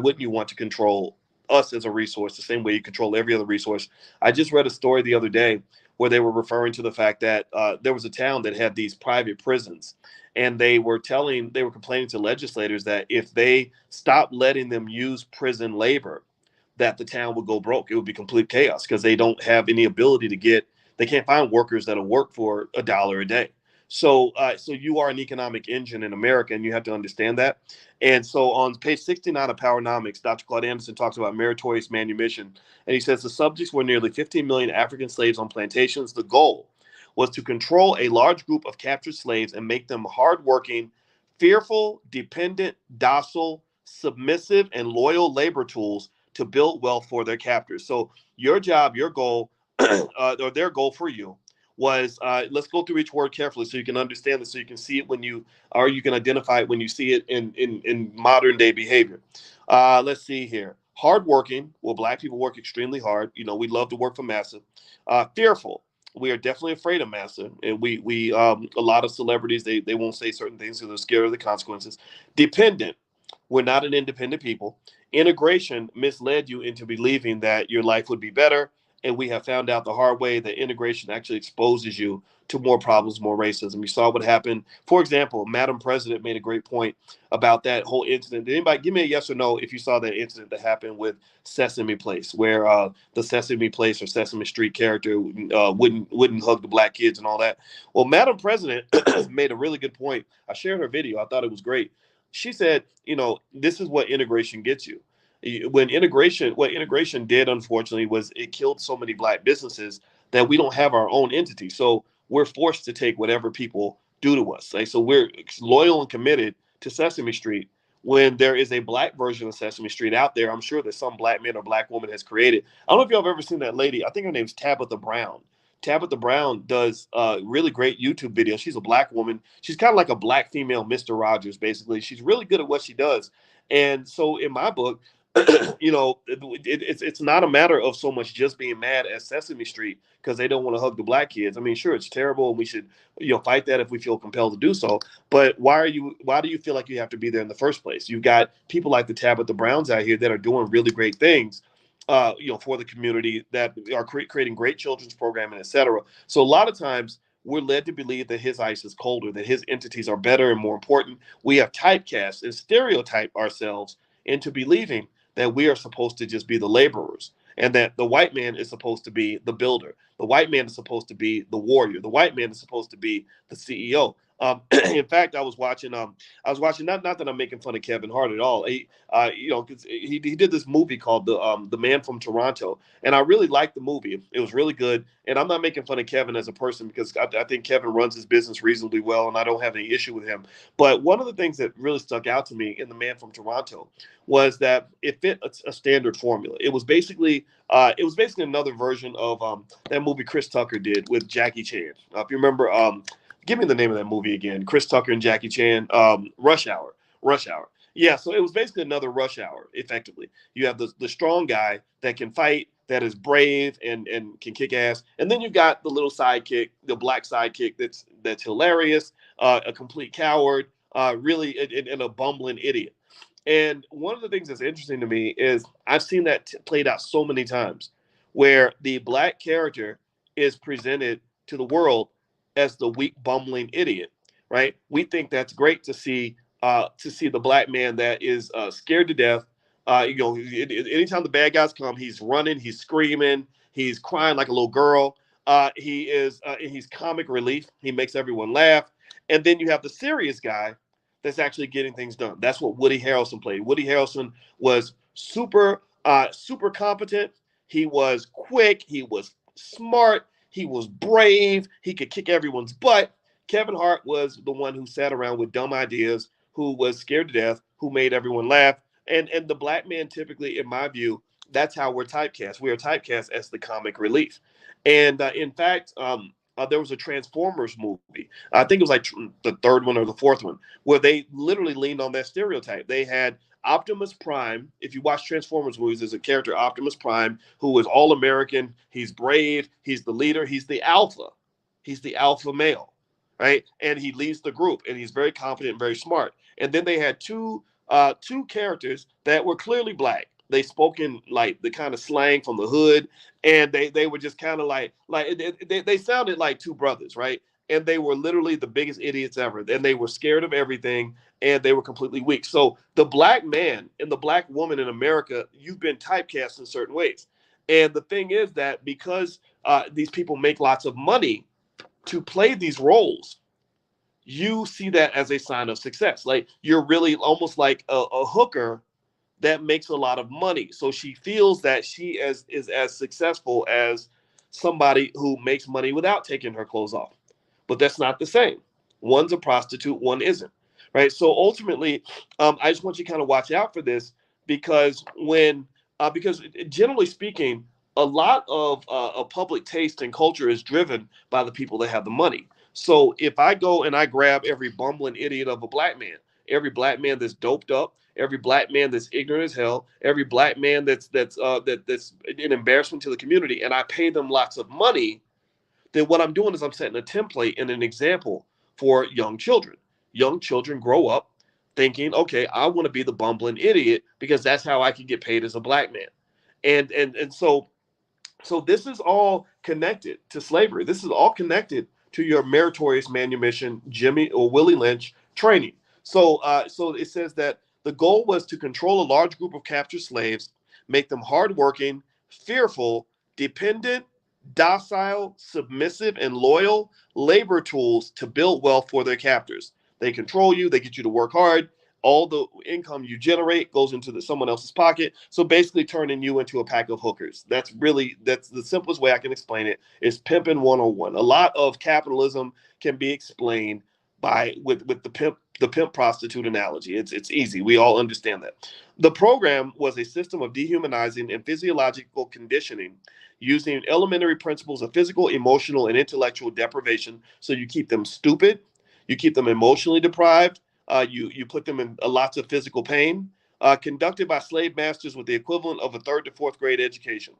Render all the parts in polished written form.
wouldn't you want to control us as a resource the same way you control every other resource? I just read a story the other day where they were referring to the fact that there was a town that had these private prisons, and they were complaining to legislators that if they stopped letting them use prison labor, that the town would go broke. It would be complete chaos because they don't have any ability to get. They can't find workers that'll work for $1 a day. So you are an economic engine in America, and you have to understand that. And so on page 69 of Powernomics, Dr. Claude Anderson talks about meritorious manumission. And he says the subjects were nearly 15 million African slaves on plantations. The goal was to control a large group of captured slaves and make them hardworking, fearful, dependent, docile, submissive, and loyal labor tools to build wealth for their captors. So your job, your goal, or their goal for you was let's go through each word carefully so you can understand it, so you can see it when you, or you can identify it when you see it in modern day behavior. Let's see here. Hardworking. Well, black people work extremely hard. You know, we love to work for massa. Fearful. We are definitely afraid of massa, and we a lot of celebrities they won't say certain things because they're scared of the consequences. Dependent. We're not an independent people. Integration misled you into believing that your life would be better. And we have found out the hard way that integration actually exposes you to more problems, more racism. You saw what happened. For example, Madam President made a great point about that whole incident. Did anybody give me a yes or no if you saw that incident that happened with Sesame Place, where the Sesame Place or Sesame Street character wouldn't hug the black kids and all that? Well, Madam President made a really good point. I shared her video. I thought it was great. She said, this is what integration gets you. What integration did, unfortunately, was it killed so many black businesses that we don't have our own entity. So we're forced to take whatever people do to us. Right? So we're loyal and committed to Sesame Street when there is a black version of Sesame Street out there. I'm sure that some black man or black woman has created. I don't know if y'all have ever seen that lady. I think her name's Tabitha Brown. Tabitha Brown does really great YouTube videos. She's a black woman. She's kind of like a black female Mr. Rogers, basically. She's really good at what she does. And so in my book, it's not a matter of so much just being mad at Sesame Street because they don't want to hug the black kids. I mean, sure, it's terrible, and we should fight that if we feel compelled to do so. But why do you feel like you have to be there in the first place? You've got people like the Tabitha Browns out here that are doing really great things. For the community that are creating great children's programming, etc. So a lot of times we're led to believe that his ice is colder, that his entities are better and more important. We have typecast and stereotype ourselves into believing that we are supposed to just be the laborers and that the white man is supposed to be the builder. The white man is supposed to be the warrior. The white man is supposed to be the CEO. In fact, I was watching not that I'm making fun of Kevin Hart at all. Cause he did this movie called the Man from Toronto, and I really liked the movie. It was really good, and I'm not making fun of Kevin as a person because I think Kevin runs his business reasonably well, and I don't have any issue with him. But one of the things that really stuck out to me in the Man from Toronto was that it fit a standard formula. It was basically another version of that movie Chris Tucker did with Jackie Chan. If you remember, give me the name of that movie again. Chris Tucker and Jackie Chan. Rush Hour. Rush Hour. Yeah, so it was basically another Rush Hour. Effectively, you have the strong guy that can fight, that is brave and can kick ass, and then you've got the little sidekick, the black sidekick that's hilarious, a complete coward, really, and a bumbling idiot. And one of the things that's interesting to me is I've seen that played out so many times, where the black character is presented to the world as the weak, bumbling idiot, right? We think that's great to see the black man that is scared to death. Anytime the bad guys come, he's running, he's screaming, he's crying like a little girl. He's comic relief. He makes everyone laugh. And then you have the serious guy that's actually getting things done. That's what Woody Harrelson played. Woody Harrelson was super competent. He was quick. He was smart. He was brave. He could kick everyone's butt. Kevin Hart was the one who sat around with dumb ideas, who was scared to death, who made everyone laugh. And the black man, typically, in my view, that's how we're typecast. We are typecast as the comic relief. And in fact, there was a Transformers movie. I think it was like the third one or the fourth one, where they literally leaned on that stereotype. They had Optimus Prime. If you watch Transformers movies, there's a character, Optimus Prime, who is all American. He's brave. He's the leader. He's the alpha. He's the alpha male, right? And he leads the group, and he's very competent, very smart. And then they had two two characters that were clearly black. They spoke in like the kind of slang from the hood, and they were just kind of like they sounded like two brothers, right? And they were literally the biggest idiots ever. And they were scared of everything, and they were completely weak. So the black man and the black woman in America, you've been typecast in certain ways. And the thing is that because these people make lots of money to play these roles, you see that as a sign of success. Like you're really almost like a hooker that makes a lot of money. So she feels that is as successful as somebody who makes money without taking her clothes off. But that's not the same. One's a prostitute, one isn't. Right. So ultimately, I just want you to kind of watch out for this because because generally speaking, a lot of public taste and culture is driven by the people that have the money. So if I go and I grab every bumbling idiot of a black man, every black man that's doped up, every black man that's ignorant as hell, every black man that's an embarrassment to the community, and I pay them lots of money, then what I'm doing is I'm setting a template and an example for young children. Young children grow up thinking, okay, I want to be the bumbling idiot because that's how I can get paid as a black man. And so this is all connected to slavery. This is all connected to your meritorious manumission, Jimmy or Willie Lynch training. So it says that the goal was to control a large group of captured slaves, make them hardworking, fearful, dependent, docile, submissive, and loyal labor tools to build wealth for their captors. They control you. They get you to work hard. All the income you generate goes into someone else's pocket. So basically turning you into a pack of hookers. That's the simplest way I can explain it is pimping 101. A lot of capitalism can be explained with the pimp prostitute analogy. It's easy. We all understand that. The program was a system of dehumanizing and physiological conditioning using elementary principles of physical, emotional, and intellectual deprivation. So you keep them stupid, you keep them emotionally deprived, you put them in lots of physical pain, conducted by slave masters with the equivalent of a third to fourth grade education.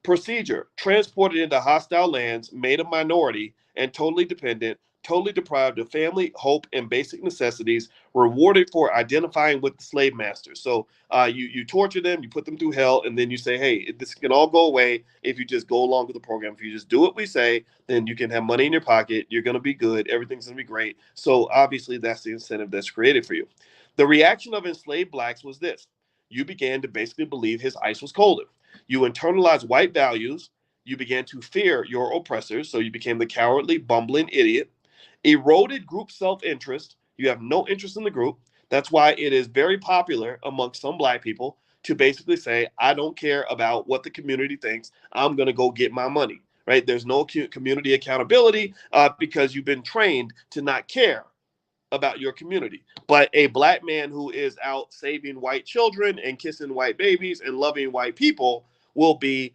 Procedure: transported into hostile lands, made a minority, and totally dependent, totally deprived of family, hope, and basic necessities, rewarded for identifying with the slave masters. So you torture them, you put them through hell, and then you say, hey, this can all go away if you just go along with the program. If you just do what we say, then you can have money in your pocket, you're going to be good, everything's going to be great. So obviously that's the incentive that's created for you. The reaction of enslaved blacks was this: you began to basically believe his ice was colder. You internalized white values. You began to fear your oppressors. So you became the cowardly, bumbling idiot. Eroded group self interest. You have no interest in the group. That's why it is very popular amongst some black people to basically say, I don't care about what the community thinks. I'm going to go get my money. Right? There's no community accountability because you've been trained to not care about your community. But a black man who is out saving white children and kissing white babies and loving white people will be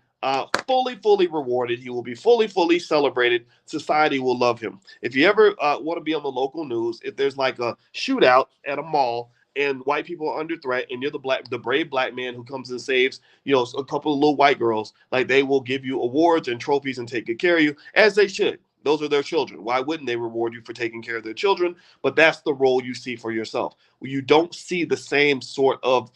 fully rewarded. He will be fully celebrated. Society will love him. If you ever want to be on the local news, if there's like a shootout at a mall and white people are under threat, and you're the brave black man who comes and saves, a couple of little white girls, like they will give you awards and trophies and take good care of you, as they should. Those are their children. Why wouldn't they reward you for taking care of their children? But that's the role you see for yourself. You don't see the same sort of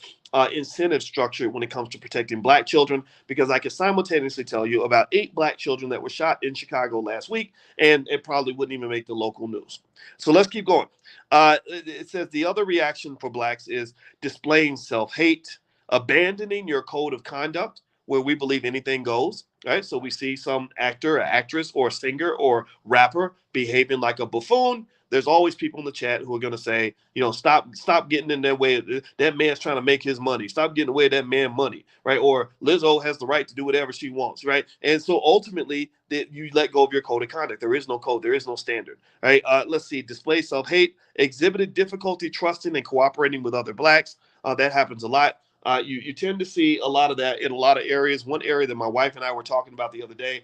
incentive structure when it comes to protecting black children, because I can simultaneously tell you about 8 black children that were shot in Chicago last week, and it probably wouldn't even make the local news. So let's keep going. It says the other reaction for blacks is displaying self-hate, abandoning your code of conduct, where we believe anything goes, right? So we see some actor, or actress, or singer, or rapper behaving like a buffoon. There's always people in the chat who are going to say, stop getting in their way. That man's trying to make his money. Stop getting away with that man money, right? Or Lizzo has the right to do whatever she wants, right? And so ultimately, that you let go of your code of conduct. There is no code. There is no standard, right? Let's see. Display self-hate, exhibited difficulty trusting and cooperating with other blacks. That happens a lot. You tend to see a lot of that in a lot of areas. One area that my wife and I were talking about the other day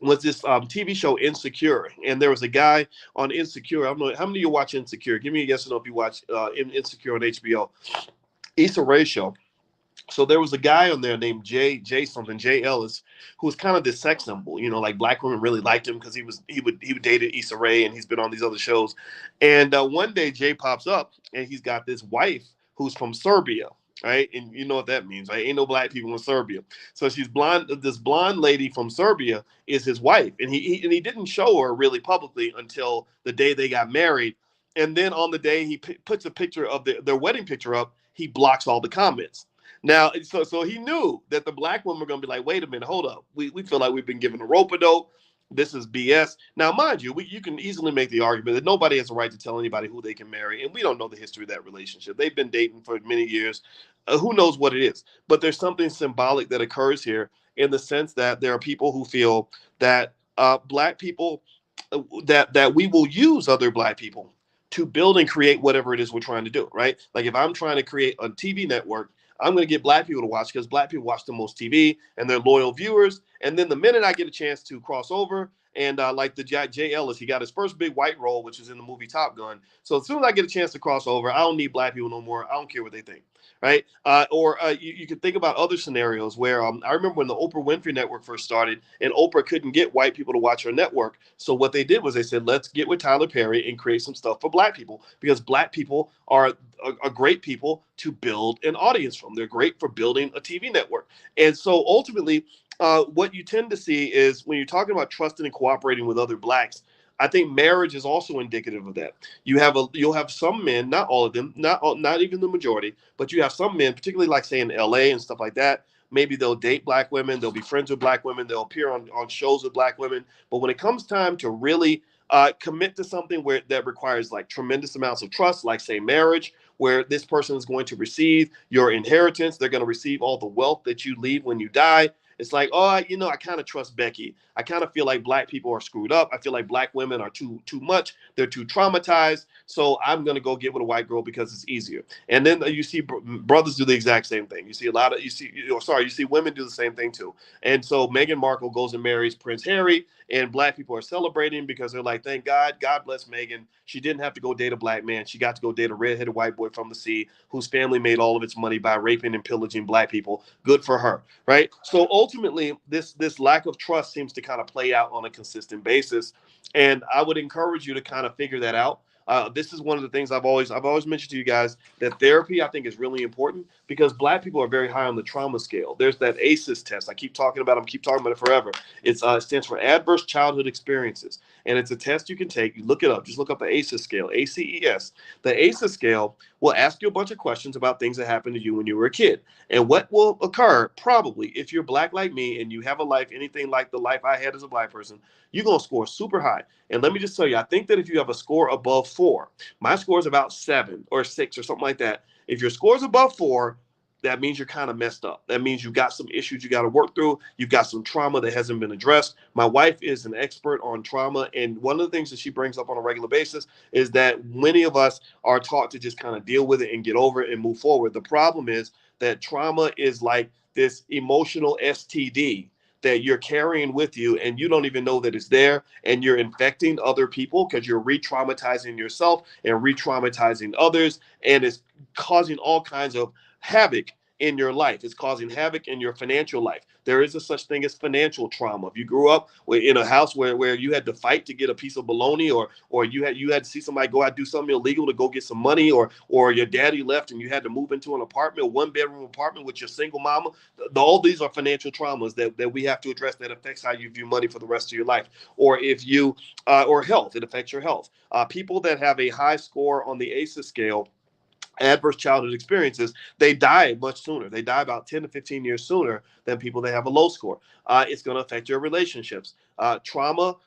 was this TV show Insecure, and there was a guy on Insecure. I don't know how many of you watch Insecure. Give me a yes or no if you watch Insecure on HBO. Issa Rae show. So there was a guy on there named Jay Ellis, who was kind of this sex symbol. Like black women really liked him because he would dated Issa Rae, and he's been on these other shows. And one day Jay pops up, and he's got this wife who's from Serbia, right? And you know what that means, right? Ain't no black people in Serbia. So she's blonde. This blonde lady from Serbia is his wife, and he didn't show her really publicly until the day they got married. And then on the day he puts a picture of their wedding picture up, he blocks all the comments. Now, so he knew that the black women were going to be like, wait a minute, hold up. We feel like we've been given a rope a dope. This is BS. Now, mind you, you can easily make the argument that nobody has a right to tell anybody who they can marry, and we don't know the history of that relationship. They've been dating for many years. Who knows what it is? But there's something symbolic that occurs here in the sense that there are people who feel that black people that we will use other black people to build and create whatever it is we're trying to do, right? Like if I'm trying to create a TV network, I'm going to get black people to watch because black people watch the most TV and they're loyal viewers. And then the minute I get a chance to cross over, and like the Jay Ellis, he got his first big white role, which is in the movie Top Gun. So as soon as I get a chance to cross over, I don't need black people no more. I don't care what they think, right? You can think about other scenarios where I remember when the Oprah Winfrey Network first started, and Oprah couldn't get white people to watch her network. So what they did was they said, let's get with Tyler Perry and create some stuff for black people because black people are a great people to build an audience from. They're great for building a TV network. And so ultimately, what you tend to see is when you're talking about trusting and cooperating with other blacks, I think marriage is also indicative of that. You'll have some men, not all of them, not even the majority, but you have some men, particularly like say in LA and stuff like that. Maybe they'll date black women, they'll be friends with black women, they'll appear on shows with black women. But when it comes time to really commit to something where that requires like tremendous amounts of trust, like say marriage, where this person is going to receive your inheritance, they're going to receive all the wealth that you leave when you die. It's like, oh, I kind of trust Becky. I kind of feel like black people are screwed up. I feel like black women are too much. They're too traumatized. So I'm gonna go get with a white girl because it's easier. And then you see brothers do the exact same thing. You see you see women do the same thing too. And so Meghan Markle goes and marries Prince Harry, and black people are celebrating because they're like, thank God, God bless Meghan. She didn't have to go date a black man. She got to go date a redheaded white boy from the sea whose family made all of its money by raping and pillaging black people. Good for her, right? So ultimately, this lack of trust seems to kind of play out on a consistent basis, and I would encourage you to kind of figure that out. This is one of the things I've always mentioned to you guys that therapy I think is really important because black people are very high on the trauma scale. There's that ACEs test. I keep talking about it forever. It stands for Adverse Childhood Experiences, and it's a test you can take. You look it up. Just look up the ACEs scale, ACES. The ACEs scale will ask you a bunch of questions about things that happened to you when you were a kid. And what will occur probably if you're black like me and you have a life anything like the life I had as a black person, you're going to score super high. And let me just tell you, I think that if you have a score above 4, my score is about 7 or 6 or something like that. If your score is above 4, that means you're kind of messed up. That means you've got some issues you got to work through. You've got some trauma that hasn't been addressed. My wife is an expert on trauma. And one of the things that she brings up on a regular basis is that many of us are taught to just kind of deal with it and get over it and move forward. The problem is that trauma is like this emotional STD that you're carrying with you and you don't even know that it's there, and you're infecting other people because you're re-traumatizing yourself and re-traumatizing others, and it's causing all kinds of havoc in your life. It's causing havoc in your financial life. There is a such thing as financial trauma. If you grew up in a house where you had to fight to get a piece of bologna, or you had to see somebody go out and do something illegal to go get some money, or your daddy left and you had to move into an apartment, a 1-bedroom apartment with your single mama, all these are financial traumas that we have to address that affects how you view money for the rest of your life. Or if you or health, it affects your health. People that have a high score on the ACEs scale, adverse childhood experiences, they die much sooner. They die about 10 to 15 years sooner than people that have a low score. It's going to affect your relationships. Trauma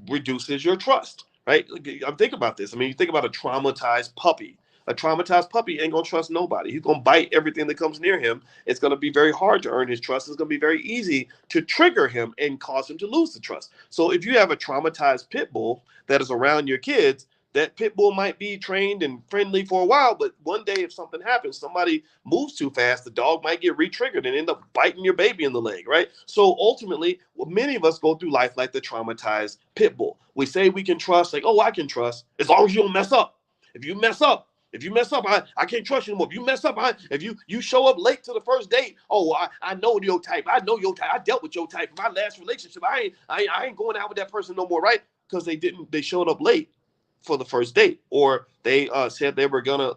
reduces your trust, right? I'm thinking about this. I mean, you think about a traumatized puppy. A traumatized puppy ain't going to trust nobody. He's going to bite everything that comes near him. It's going to be very hard to earn his trust. It's going to be very easy to trigger him and cause him to lose the trust. So if you have a traumatized pit bull that is around your kids, that pit bull might be trained and friendly for a while, but one day if something happens, somebody moves too fast, the dog might get re-triggered and end up biting your baby in the leg, right? So ultimately, many of us go through life like the traumatized pit bull. We say we can trust, like, oh, I can trust as long as you don't mess up. If you mess up, I can't trust you anymore. If you mess up, if you show up late to the first date, oh, I know your type. I know your type. I dealt with your type. My last relationship, I ain't going out with that person no more, right? Because they showed up late. for the first date, or they said they were gonna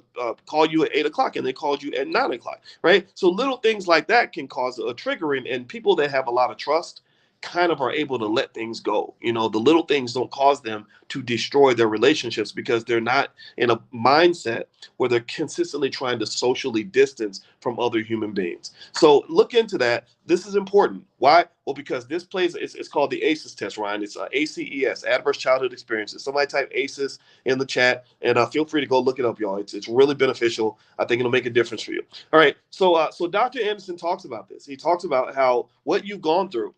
call you at 8 o'clock and they called you at 9 o'clock, right? So little things like that can cause a triggering, and people that have a lot of trust kind of are able to let things go. The little things don't cause them to destroy their relationships because they're not in a mindset where they're consistently trying to socially distance from other human beings. So look into that. This is important. Why? Well, because this plays, it's called the ACEs test, Ryan. It's ACES, Adverse Childhood Experiences. Somebody type ACEs in the chat, and feel free to go look it up, y'all. It's really beneficial. I think it'll make a difference for you. All right. So Dr. Anderson talks about this. He talks about how what you've gone through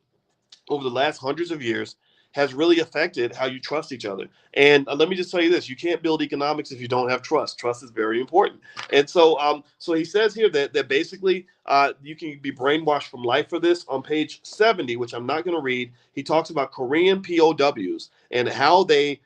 over the last hundreds of years has really affected how you trust each other. And let me just tell you this: you can't build economics if you don't have trust. Trust is very important. And so he says here that basically you can be brainwashed from life for this. On page 70, which I'm not going to read, he talks about Korean POWs and how they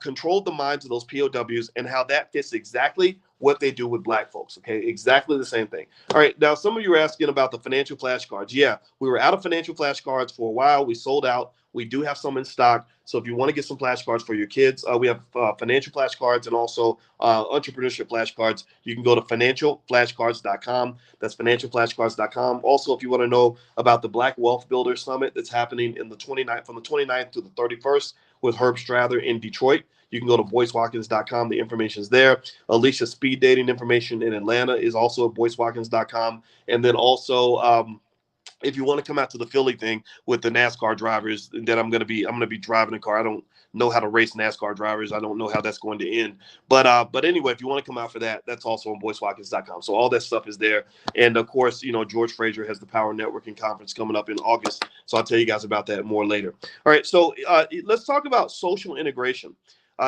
controlled the minds of those POWs and how that fits exactly what they do with black folks. Okay, exactly the same thing. All right, now some of you are asking about the financial flashcards. Yeah, we were out of financial flashcards for a while. We sold out. We do have some in stock. So if you want to get some flashcards for your kids, we have financial flashcards and also entrepreneurship flashcards. You can go to financialflashcards.com. That's financialflashcards.com. Also, if you want to know about the Black Wealth Builder Summit that's happening in the 29th, from the 29th to the 31st with Herb Strather in Detroit, you can go to boycewatkins.com. The information is there. Alicia's speed dating information in Atlanta is also at boycewatkins.com. And then also, if you want to come out to the Philly thing with the NASCAR drivers, then I'm gonna be driving a car. I don't know how to race NASCAR drivers. I don't know how that's going to end. But anyway, if you want to come out for that, that's also on boycewatkins.com. So all that stuff is there. And of course, George Fraser has the Power Networking Conference coming up in August. So I'll tell you guys about that more later. All right, so let's talk about social integration.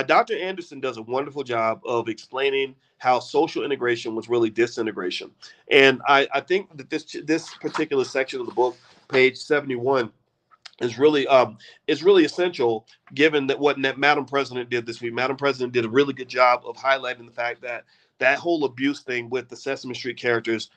Dr. Anderson does a wonderful job of explaining how social integration was really disintegration. And I think that this particular section of the book, page 71, is really essential given that what Madam President did this week. Madam President did a really good job of highlighting the fact that that whole abuse thing with the Sesame Street characters,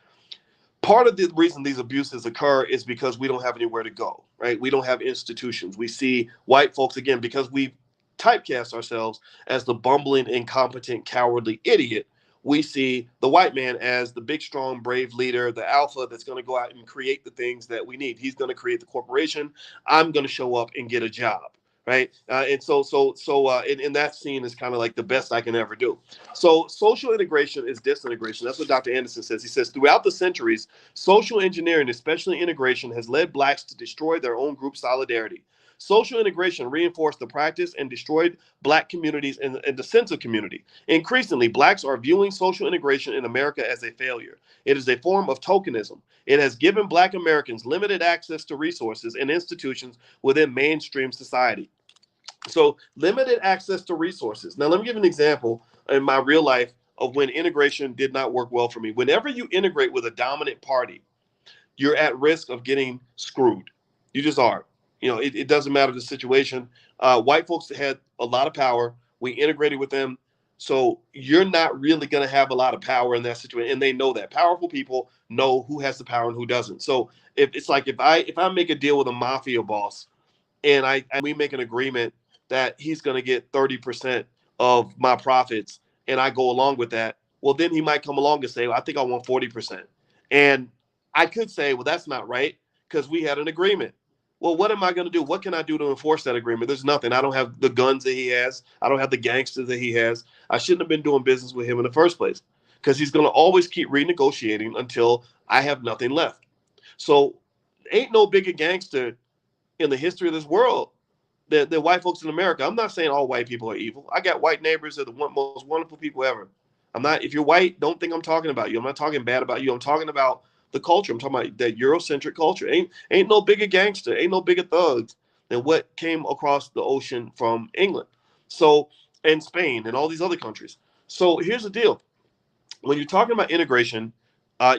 part of the reason these abuses occur is because we don't have anywhere to go, right? We don't have institutions. We see white folks, again, because we typecast ourselves as the bumbling, incompetent, cowardly idiot. We see the white man as the big, strong, brave leader, the alpha that's going to go out and create the things that we need. He's going to create the corporation. I'm going to show up and get a job, right? And that scene is kind of like the best I can ever do. So social integration is disintegration. That's what Dr. Anderson says. He says, throughout the centuries, social engineering, especially integration, has led blacks to destroy their own group solidarity. Social integration reinforced the practice and destroyed black communities and the sense of community. Increasingly, blacks are viewing social integration in America as a failure. It is a form of tokenism. It has given black Americans limited access to resources and institutions within mainstream society. So limited access to resources. Now, let me give an example in my real life of when integration did not work well for me. Whenever you integrate with a dominant party, you're at risk of getting screwed. You just are. It doesn't matter the situation. White folks had a lot of power. We integrated with them. So you're not really going to have a lot of power in that situation. And they know that. Powerful people know who has the power and who doesn't. So if I make a deal with a mafia boss and we make an agreement that he's going to get 30% of my profits and I go along with that, well, then he might come along and say, well, I think I want 40%. And I could say, well, that's not right because we had an agreement. Well, what am I going to do? What can I do to enforce that agreement? There's nothing. I don't have the guns that he has. I don't have the gangsters that he has. I shouldn't have been doing business with him in the first place because he's going to always keep renegotiating until I have nothing left. So ain't no bigger gangster in the history of this world than white folks in America. I'm not saying all white people are evil. I got white neighbors that are the most wonderful people ever. I'm not. If you're white, don't think I'm talking about you. I'm not talking bad about you. I'm talking about the culture. I'm talking about that Eurocentric culture. Ain't no bigger gangster. Ain't no bigger thugs than what came across the ocean from England, so and Spain and all these other countries. So here's the deal: when you're talking about integration,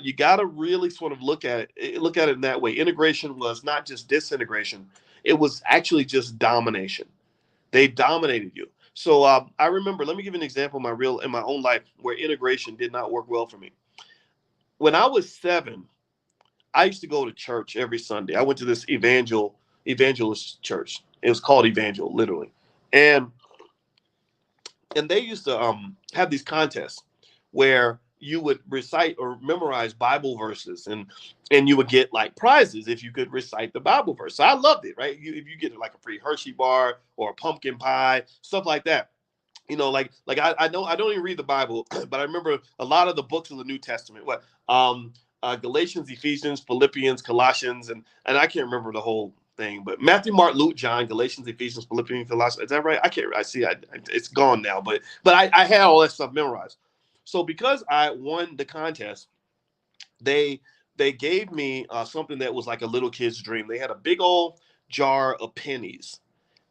you got to really sort of look at it in that way. Integration was not just disintegration; it was actually just domination. They dominated you. So I remember. Let me give you an example in my own life where integration did not work well for me. When I was 7, I used to go to church every Sunday. I went to this evangelist church. It was called Evangel, literally, and And they used to have these contests where you would recite or memorize Bible verses, and you would get like prizes if you could recite the Bible verse. So I loved it, right? If you get like a free Hershey bar or a pumpkin pie, stuff like that. I know I don't even read the Bible, but I remember a lot of the books of the New Testament. What Galatians, Ephesians, Philippians, Colossians, and I can't remember the whole thing, but Matthew, Mark, Luke, John, Galatians, Ephesians, Philippians, Colossians. Is that right? I can't. I see. It's gone now, but I had all that stuff memorized. So because I won the contest, they they gave me something that was like a little kid's dream. They had a big old jar of pennies,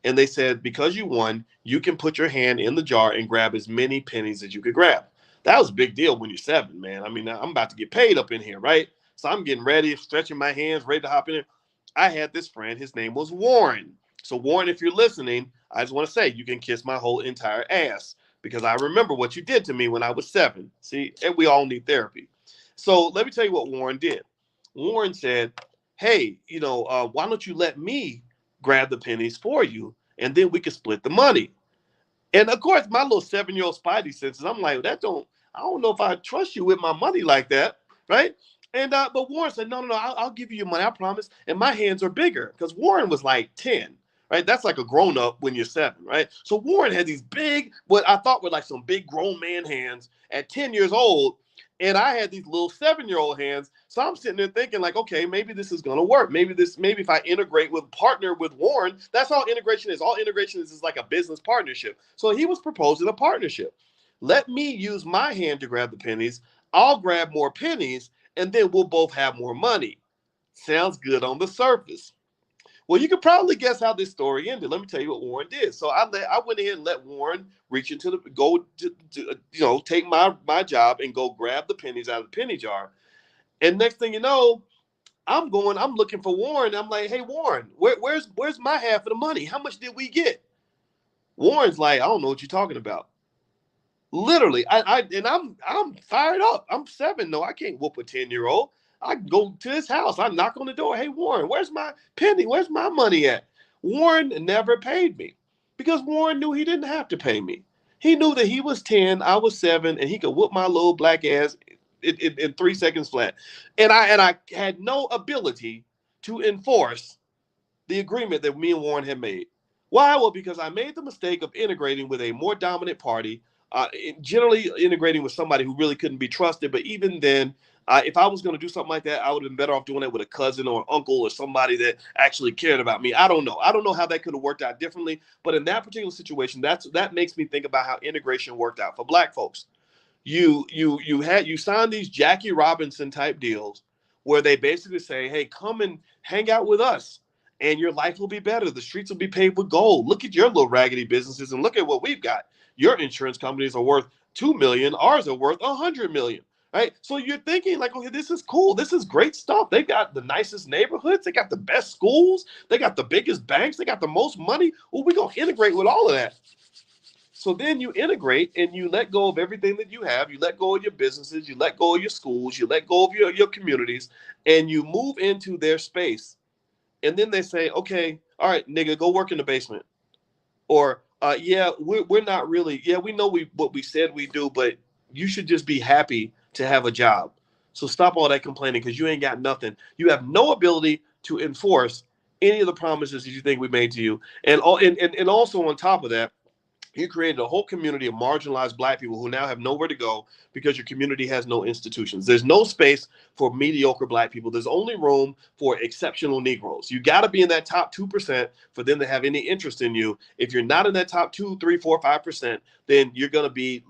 and they said, because you won, you can put your hand in the jar and grab as many pennies as you could grab. That was a big deal when you're 7, man. I mean, I'm about to get paid up in here, right? So I'm getting ready, stretching my hands, ready to hop in. I had this friend. His name was Warren. So, Warren, if you're listening, I just want to say you can kiss my whole entire ass because I remember what you did to me when I was 7. See, and we all need therapy. So let me tell you what Warren did. Warren said, hey, why don't you let me grab the pennies for you, and then we can split the money. And of course, my little 7-year-old spidey senses, I'm like, I don't know if I trust you with my money like that, right? And but Warren said, no, I'll give you your money, I promise. And my hands are bigger because Warren was like 10, right? That's like a grown up when you're 7, right? So Warren had these big, what I thought were like some big grown man hands at 10 years old. And I had these little 7-year-old hands. So I'm sitting there thinking, like, okay, maybe this is gonna work. Maybe if I integrate with partner with Warren, that's all integration is. All integration is like a business partnership. So he was proposing a partnership. Let me use my hand to grab the pennies. I'll grab more pennies, and then we'll both have more money. Sounds good on the surface. Well, you can probably guess how this story ended. Let me tell you what Warren did. So I went ahead and let Warren reach into the go to take my job and go grab the pennies out of the penny jar. And next thing you know, I'm looking for Warren. I'm like, hey Warren, where's my half of the money? How much did we get? Warren's like, I don't know what you're talking about. Literally, I'm fired up. I'm 7. No, I can't whoop a 10-year-old. I go to his house. I knock on the door. Hey, Warren, where's my penny? Where's my money at? Warren never paid me because Warren knew he didn't have to pay me. He knew that he was 10, I was 7, and he could whoop my little black ass in 3 seconds flat. And I had no ability to enforce the agreement that me and Warren had made. Why? Well, because I made the mistake of integrating with a more dominant party, generally integrating with somebody who really couldn't be trusted. But even then, if I was going to do something like that, I would have been better off doing it with a cousin or an uncle or somebody that actually cared about me. I don't know. I don't know how that could have worked out differently. But in that particular situation, that makes me think about how integration worked out for Black folks. You signed these Jackie Robinson type deals where they basically say, hey, come and hang out with us and your life will be better. The streets will be paved with gold. Look at your little raggedy businesses and look at what we've got. Your insurance companies are worth 2 million, ours are worth 100 million. Right? So you're thinking like, okay, this is cool. This is great stuff. They've got the nicest neighborhoods. They got the best schools. They got the biggest banks. They got the most money. Well, we're going to integrate with all of that. So then you integrate and you let go of everything that you have. You let go of your businesses. You let go of your schools. You let go of your communities, and you move into their space. And then they say, okay, all right, nigga, go work in the basement. Or, yeah, we're not really, yeah, we know what we said we do, but you should just be happy to have a job. So stop all that complaining because you ain't got nothing. You have no ability to enforce any of the promises that you think we made to you. And also on top of that, you created a whole community of marginalized Black people who now have nowhere to go because your community has no institutions. There's no space for mediocre Black people. There's only room for exceptional Negroes. You got to be in that top 2% for them to have any interest in you. If you're not in that top 2, 3, 4, 5%, then you're going to be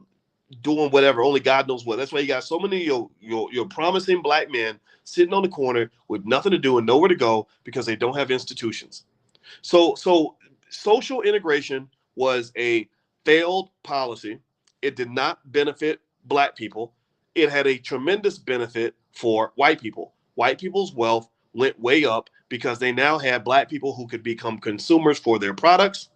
doing whatever. Only God knows what. That's why you got so many of your promising Black men sitting on the corner with nothing to do and nowhere to go because they don't have institutions. So social integration was a failed policy. It did not benefit Black people. It had a tremendous benefit for white people. White people's wealth went way up because they now had Black people who could become consumers for their products.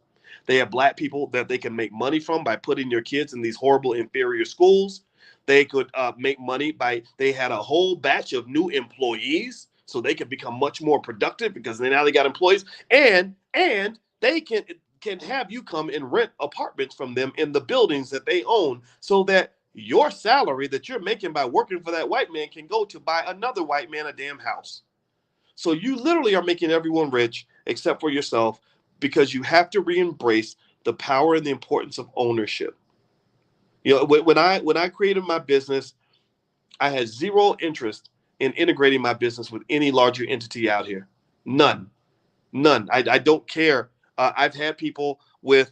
They have Black people that they can make money from by putting their kids in these horrible inferior schools. They could make money they had a whole batch of new employees so they could become much more productive because now they got employees and they can have you come and rent apartments from them in the buildings that they own, so that your salary that you're making by working for that white man can go to buy another white man a damn house. So you literally are making everyone rich except for yourself, because you have to re-embrace the power and the importance of ownership. When I created my business, I had zero interest in integrating my business with any larger entity out here. None. None. I don't care. I've had people with,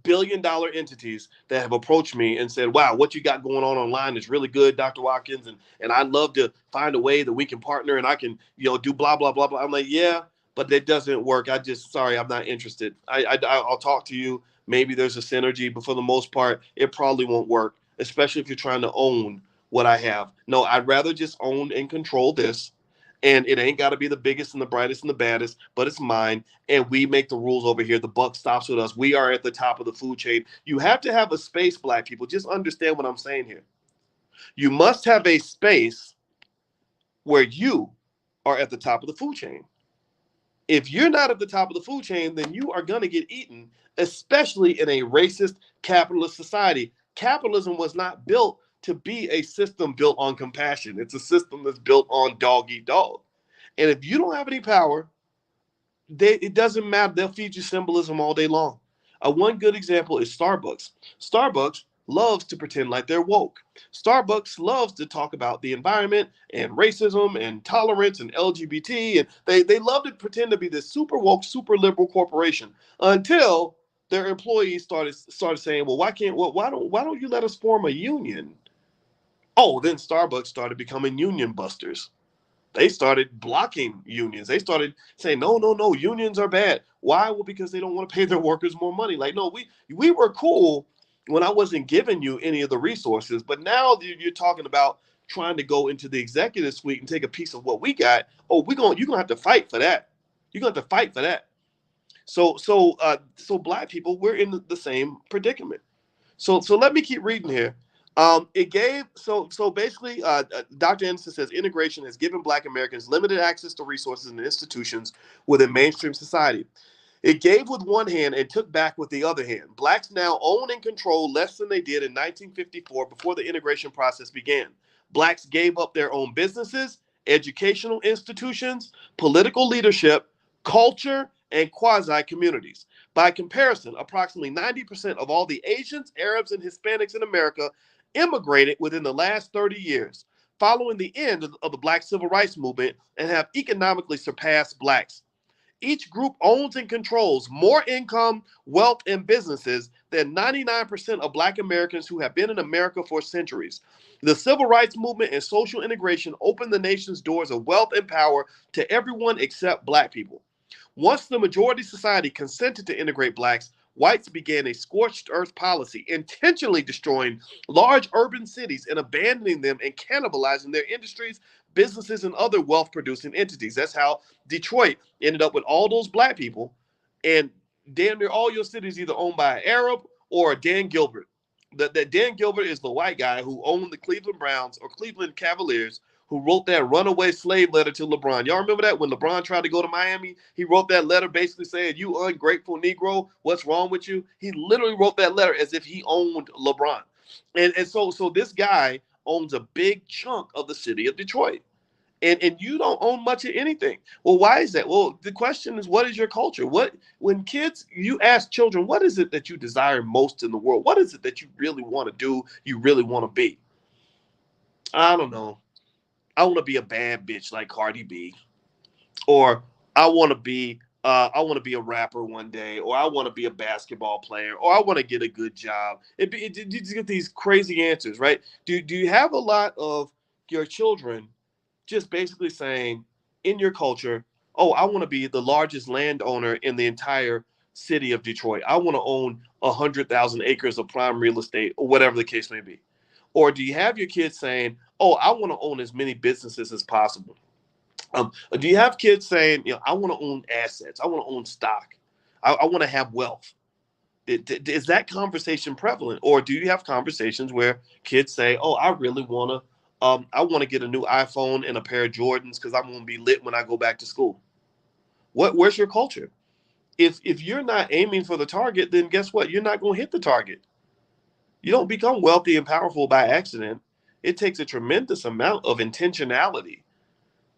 billion-dollar entities that have approached me and said, "Wow, what you got going on online is really good, Dr. Watkins, and I'd love to find a way that we can partner and I can, do blah blah blah blah." I'm like, "Yeah, but that doesn't work. Sorry, I'm not interested. I'll talk to you. Maybe there's a synergy, but for the most part, it probably won't work, especially if you're trying to own what I have. No, I'd rather just own and control this, and it ain't got to be the biggest and the brightest and the baddest, but it's mine. And we make the rules over here. The buck stops with us. We are at the top of the food chain. You have to have a space, Black people. Just understand what I'm saying here. You must have a space where you are at the top of the food chain. If you're not at the top of the food chain, then you are going to get eaten, especially in a racist capitalist society. Capitalism was not built to be a system built on compassion. It's a system that's built on dog eat dog. And if you don't have any power, it doesn't matter. They'll feed you symbolism all day long. One good example is Starbucks. Starbucks loves to pretend like they're woke. Starbucks loves to talk about the environment and racism and tolerance and LGBT, and they love to pretend to be this super woke, super liberal corporation, until their employees started saying, "Well, why don't you let us form a union?" Oh, then Starbucks started becoming union busters. They started blocking unions. They started saying, "No, no, no, unions are bad." Why? Well, because they don't want to pay their workers more money. Like, no, we were cool when I wasn't giving you any of the resources, but now you're talking about trying to go into the executive suite and take a piece of what we got. Oh, you're gonna have to fight for that. You're gonna have to fight for that. So Black people, we're in the same predicament. So let me keep reading here. It gave so basically, Dr. Anderson says integration has given Black Americans limited access to resources and institutions within mainstream society. It gave with one hand and took back with the other hand. Blacks now own and control less than they did in 1954 before the integration process began. Blacks gave up their own businesses, educational institutions, political leadership, culture, and quasi communities. By comparison, approximately 90% of all the Asians, Arabs, and Hispanics in America immigrated within the last 30 years, following the end of the Black Civil Rights Movement, and have economically surpassed Blacks. Each group owns and controls more income, wealth, and businesses than 99% of Black Americans who have been in America for centuries. The Civil Rights Movement and social integration opened the nation's doors of wealth and power to everyone except Black people. Once the majority society consented to integrate Blacks, whites began a scorched earth policy, intentionally destroying large urban cities and abandoning them and cannibalizing their industries, businesses, and other wealth producing entities. That's how Detroit ended up with all those Black people, and damn near all your cities either owned by an Arab or a Dan Gilbert. That Dan Gilbert is the white guy who owned the Cleveland Browns or Cleveland Cavaliers, who wrote that runaway slave letter to LeBron. Y'all remember that when LeBron tried to go to Miami? He wrote that letter basically saying, "You ungrateful Negro, what's wrong with you?" He literally wrote that letter as if he owned LeBron. And so this guy owns a big chunk of the city of Detroit. And you don't own much of anything. Well, why is that? Well, the question is, what is your culture? You ask children, what is it that you desire most in the world? What is it that you really want to do, you really want to be? I don't know. I want to be a bad bitch like Cardi B, or I want to be a rapper one day, or I want to be a basketball player, or I want to get a good job. You just get these crazy answers, right? Do you have a lot of your children just basically saying in your culture, "Oh, I want to be the largest landowner in the entire city of Detroit. I want to own 100,000 acres of prime real estate," or whatever the case may be? Or do you have your kids saying, "Oh, I want to own as many businesses as possible"? Do you have kids saying, "I want to own assets. I want to own stock. I want to have wealth"? Is that conversation prevalent? Or do you have conversations where kids say, "Oh, I want to get a new iPhone and a pair of Jordans because I'm going to be lit when I go back to school"? Where's your culture? If you're not aiming for the target, then guess what? You're not going to hit the target. You don't become wealthy and powerful by accident. It takes a tremendous amount of intentionality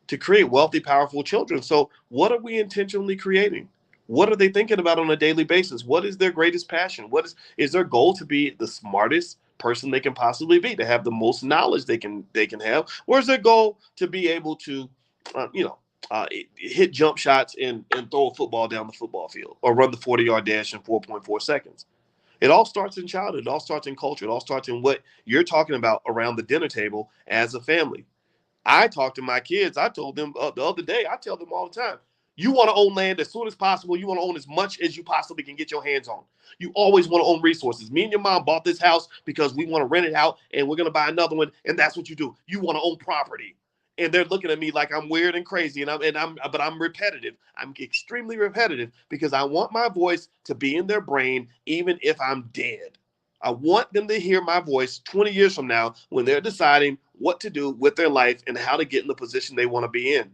to create wealthy, powerful children. So, what are we intentionally creating? What are they thinking about on a daily basis? What is their greatest passion? What is their goal to be the smartest person they can possibly be, to have the most knowledge they can have? Or is their goal to be able to, uh, you know, hit jump shots and throw a football down the football field or run the 40-yard dash in 4.4 seconds? It all starts in childhood. It all starts in culture. It all starts in what you're talking about around the dinner table as a family. I talk to my kids. I told them the other day, I tell them all the time, you want to own land as soon as possible. You want to own as much as you possibly can get your hands on. You always want to own resources. Me and your mom bought this house because we want to rent it out and we're going to buy another one. And that's what you do. You want to own property. And they're looking at me like I'm weird and crazy. But I'm repetitive. I'm extremely repetitive because I want my voice to be in their brain, even if I'm dead. I want them to hear my voice 20 years from now when they're deciding what to do with their life and how to get in the position they want to be in.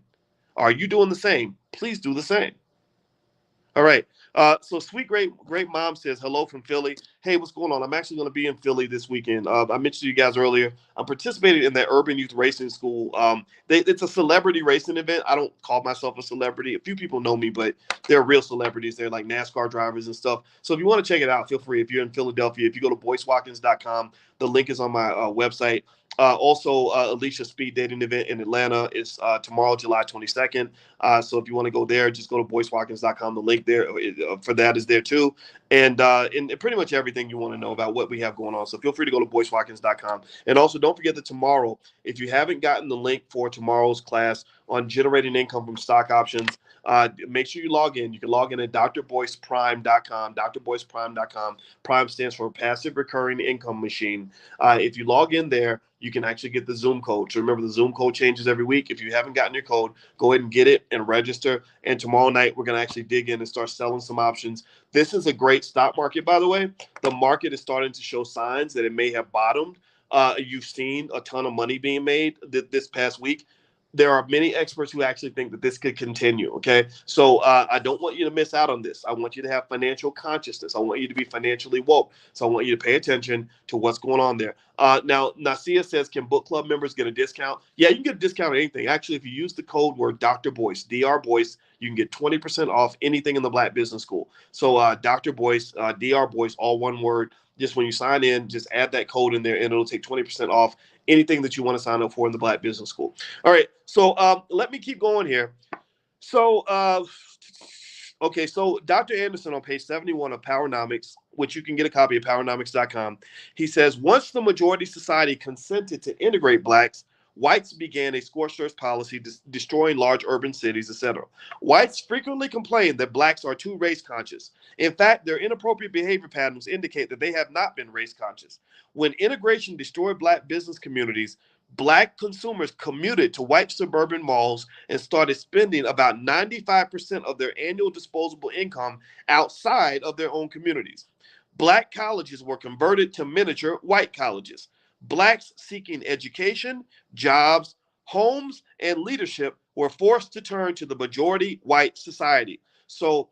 Are you doing the same? Please do the same. All right. So sweet great mom says hello from Philly. Hey, what's going on? I'm actually going to be in Philly this weekend. I mentioned to you guys earlier. I'm participating in that Urban Youth Racing School. It's a celebrity racing event. I don't call myself a celebrity. A few people know me, but they're real celebrities. They're like NASCAR drivers and stuff. So if you want to check it out, feel free. If you're in Philadelphia, if you go to boycewatkins.com, the link is on my website. Also, Alicia speed dating event in Atlanta is tomorrow, July 22nd. So if you want to go there, just go to boycewatkins.com. The link there for that is there too. And pretty much everything you want to know about what we have going on. So feel free to go to boycewatkins.com. And also don't forget that tomorrow, if you haven't gotten the link for tomorrow's class on generating income from stock options, make sure you log in. You can log in at drboyceprime.com, drboyceprime.com. Prime stands for Passive Recurring Income Machine. If you log in there, you can actually get the Zoom code. So remember, the Zoom code changes every week. If you haven't gotten your code, go ahead and get it and register. And tomorrow night, we're going to actually dig in and start selling some options. This is a great stock market, by the way. The market is starting to show signs that it may have bottomed. You've seen a ton of money being made this past week. There are many experts who actually think that this could continue. Okay. So I don't want you to miss out on this. I want you to have financial consciousness. I want you to be financially woke. So I want you to pay attention to what's going on there. Now, Nasia says, can book club members get a discount? Yeah, you can get a discount on anything. Actually, if you use the code word Dr. Boyce, Dr. Boyce, you can get 20% off anything in the Black Business School. So Dr. Boyce, Dr. Boyce, all one word. Just when you sign in, just add that code in there and it'll take 20% off anything that you want to sign up for in the Black Business School. All right. So let me keep going here. So, okay. So Dr. Anderson on page 71 of Powernomics, which you can get a copy of powernomics.com. He says, once the majority society consented to integrate blacks, whites began a scorched earth policy destroying large urban cities, etc. Whites frequently complain that blacks are too race conscious. In fact, their inappropriate behavior patterns indicate that they have not been race conscious. When integration destroyed black business communities, black consumers commuted to white suburban malls and started spending about 95% of their annual disposable income outside of their own communities. Black colleges were converted to miniature white colleges. Blacks seeking education, jobs, homes, and leadership were forced to turn to the majority white society. So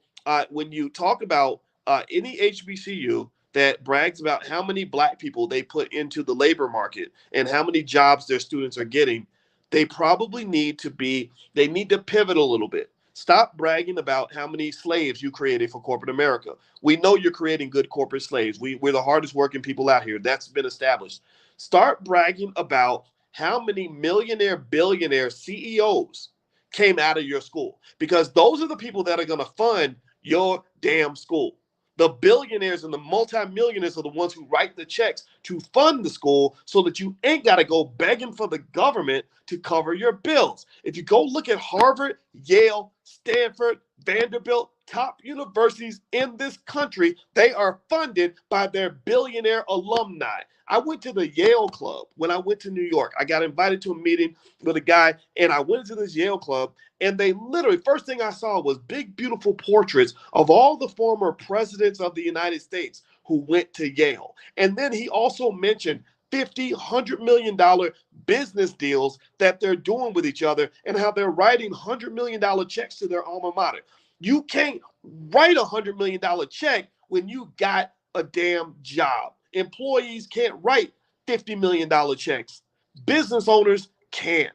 when you talk about any HBCU that brags about how many black people they put into the labor market and how many jobs their students are getting, they need to pivot a little bit. Stop bragging about how many slaves you created for corporate America. We know you're creating good corporate slaves. We're the hardest working people out here. That's been established. Start bragging about how many millionaire, billionaire CEOs came out of your school, because those are the people that are going to fund your damn school. The billionaires and the multimillionaires are the ones who write the checks to fund the school so that you ain't got to go begging for the government to cover your bills. If you go look at Harvard, Yale, Stanford, Vanderbilt, top universities in this country, they are funded by their billionaire alumni. I went to the Yale Club when I went to New York. I got invited to a meeting with a guy, and I went to this Yale Club, and they literally, first thing I saw was big, beautiful portraits of all the former presidents of the United States who went to Yale. And then he also mentioned $50, $100 million business deals that they're doing with each other and how they're writing $100 million checks to their alma mater. You can't write $100 million check when you got a damn job. Employees can't write $50 million checks. Business owners can.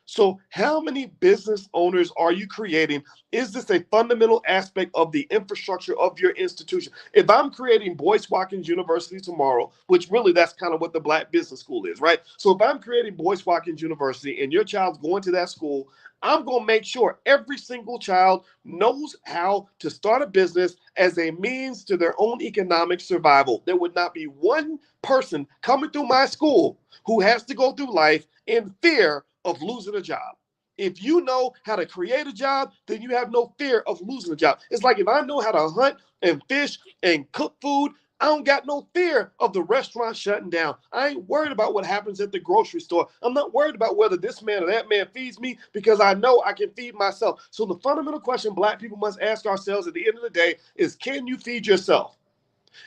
So, how many business owners are you creating? Is this a fundamental aspect of the infrastructure of your institution? If I'm creating Boyce Watkins University tomorrow, which really that's kind of what the Black Business School is, right? So, if I'm creating Boyce Watkins University and your child's going to that school, I'm going to make sure every single child knows how to start a business as a means to their own economic survival. There would not be one person coming through my school who has to go through life in fear of losing a job. If you know how to create a job, then you have no fear of losing a job. It's like if I know how to hunt and fish and cook food, I don't got no fear of the restaurant shutting down. I ain't worried about what happens at the grocery store. I'm not worried about whether this man or that man feeds me because I know I can feed myself. So the fundamental question Black people must ask ourselves at the end of the day is, can you feed yourself?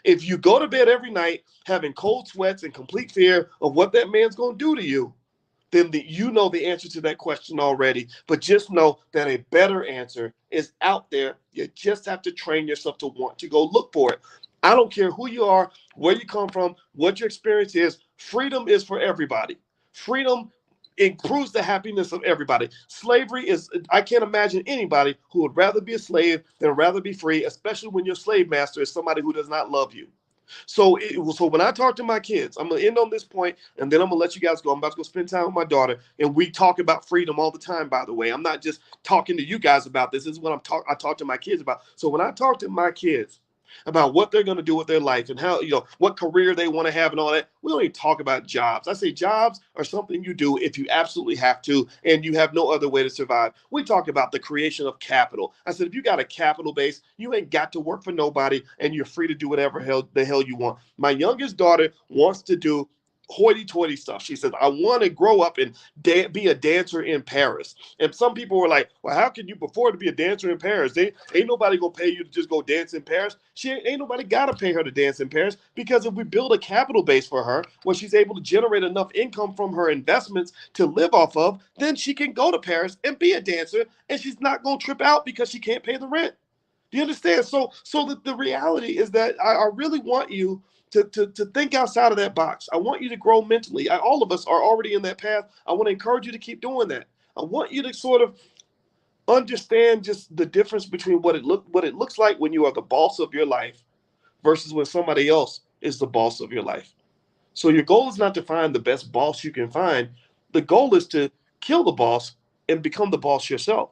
If you go to bed every night having cold sweats and complete fear of what that man's going to do to you, then you know the answer to that question already. But just know that a better answer is out there. You just have to train yourself to want to go look for it. I don't care who you are, where you come from, what your experience is. Freedom is for everybody. Freedom improves the happiness of everybody. Slavery is, I can't imagine anybody who would rather be a slave than rather be free, especially when your slave master is somebody who does not love you. So when I talk to my kids, I'm gonna end on this point, and then I'm gonna let you guys go. I'm about to go spend time with my daughter, and we talk about freedom all the time. By the way, I'm not just talking to you guys about this. This is what I talk to my kids about. So when I talk to my kids about what they're going to do with their life and how, what career they want to have and all that, we don't even talk about jobs. I say jobs are something you do if you absolutely have to and you have no other way to survive. We talk about the creation of capital. I said, if you got a capital base, you ain't got to work for nobody and you're free to do whatever the hell you want. My youngest daughter wants to do hoity-toity stuff. She says, I want to grow up and be a dancer in Paris. And some people were like, well, how can you afford to be a dancer in Paris? Ain't nobody gonna pay you to just go dance in Paris. Ain't nobody gotta pay her to dance in Paris, because if we build a capital base for her where she's able to generate enough income from her investments to live off of, then she can go to Paris and be a dancer, and she's not gonna trip out because she can't pay the rent. Do you understand? So the reality is that I really want you to think outside of that box. I want you to grow mentally. All of us are already in that path. I want to encourage you to keep doing that. I want you to sort of understand just the difference between what it looks like when you are the boss of your life versus when somebody else is the boss of your life. So your goal is not to find the best boss you can find. The goal is to kill the boss and become the boss yourself.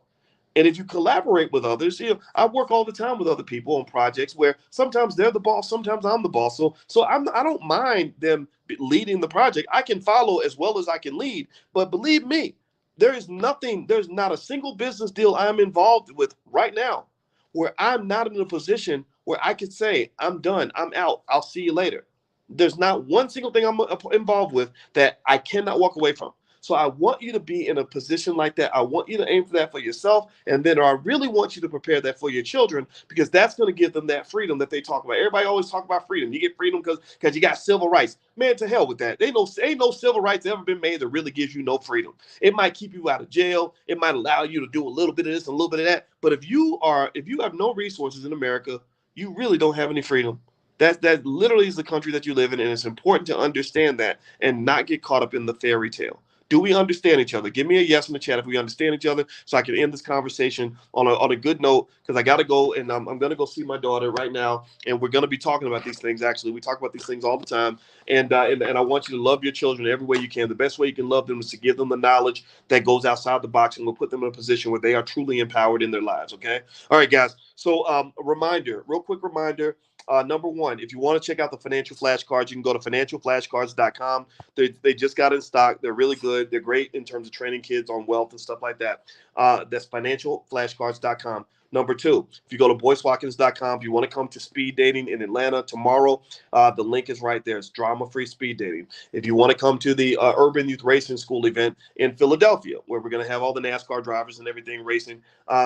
And if you collaborate with others, I work all the time with other people on projects where sometimes they're the boss, sometimes I'm the boss. So I don't mind them leading the project. I can follow as well as I can lead. But believe me, there's not a single business deal I'm involved with right now where I'm not in a position where I could say, I'm done, I'm out, I'll see you later. There's not one single thing I'm involved with that I cannot walk away from. So I want you to be in a position like that. I want you to aim for that for yourself. And then I really want you to prepare that for your children, because that's going to give them that freedom that they talk about. Everybody always talk about freedom. You get freedom because you got civil rights. Man, to hell with that. Ain't no civil rights ever been made that really gives you no freedom. It might keep you out of jail. It might allow you to do a little bit of this and a little bit of that. But if you have no resources in America, you really don't have any freedom. That literally is the country that you live in, and it's important to understand that and not get caught up in the fairy tale. Do we understand each other? Give me a yes in the chat if we understand each other, so I can end this conversation on a good note, because I got to go, and I'm going to go see my daughter right now, and we're going to be talking about these things. Actually, we talk about these things all the time, and I want you to love your children every way you can. The best way you can love them is to give them the knowledge that goes outside the box, and we'll put them in a position where they are truly empowered in their lives, okay? All right, guys. So a real quick reminder. Number one, if you want to check out the financial flashcards, you can go to financialflashcards.com. They just got in stock. They're really good. They're great in terms of training kids on wealth and stuff like that. That's financialflashcards.com. Number two, if you go to boycewatkins.com, if you want to come to speed dating in Atlanta tomorrow, the link is right there. It's drama-free speed dating. If you want to come to the Urban Youth Racing School event in Philadelphia, where we're going to have all the NASCAR drivers and everything racing,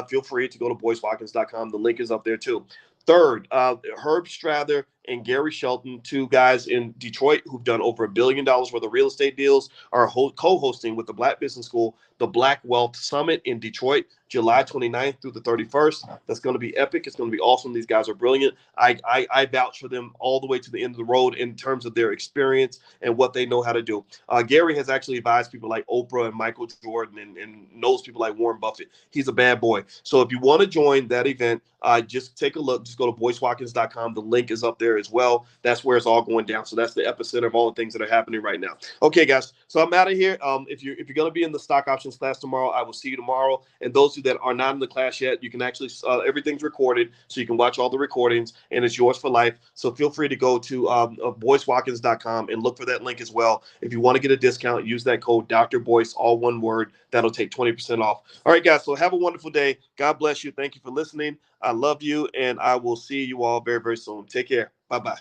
feel free to go to boycewatkins.com. The link is up there too. Third, Herb Strather and Gary Shelton, two guys in Detroit who've done over $1 billion worth of real estate deals, are co-hosting with the Black Business School the Black Wealth Summit in Detroit, July 29th through the 31st. That's going to be epic. It's going to be awesome. These guys are brilliant. I vouch for them all the way to the end of the road in terms of their experience and what they know how to do. Gary has actually advised people like Oprah and Michael Jordan and knows people like Warren Buffett. He's a bad boy. So if you want to join that event, just take a look. Just go to boycewatkins.com. The link is up there as well. That's where it's all going down. So that's the epicenter of all the things that are happening right now. Okay, guys. So I'm out of here. If you're going to be in the stock options class tomorrow, I will see you tomorrow. And those of you that are not in the class yet, you can actually everything's recorded, so you can watch all the recordings, and it's yours for life. So feel free to go to boycewatkins.com and look for that link as well. If you want to get a discount, use that code Dr. Boyce, all one word. That'll take 20% off. All right, guys. So have a wonderful day. God bless you. Thank you for listening. I love you, and I will see you all very, very soon. Take care. Bye-bye.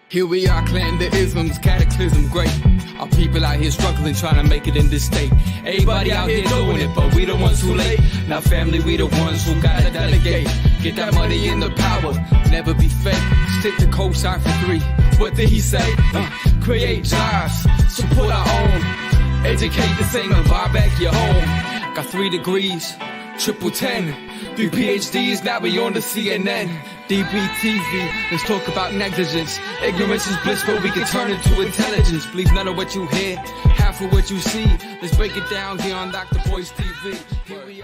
Here we are, clan the isms, cataclysm, great. Our people out here struggling, trying to make it in this state. Everybody out here doing it, but we the ones who late. Now family, we the ones who gotta delegate. Get that money in the power, never be fake. Stick to cosign for 3. What did he say? Create jobs, support our own. Educate the same and buy back your home. Got 3 degrees, triple 10. 3 PhDs, now we on the CNN. DBTV, let's talk about negligence. Ignorance is bliss, but we can turn it to intelligence. Believe none of what you hear, half of what you see. Let's break it down here on Dr. Boyce TV. Here we are.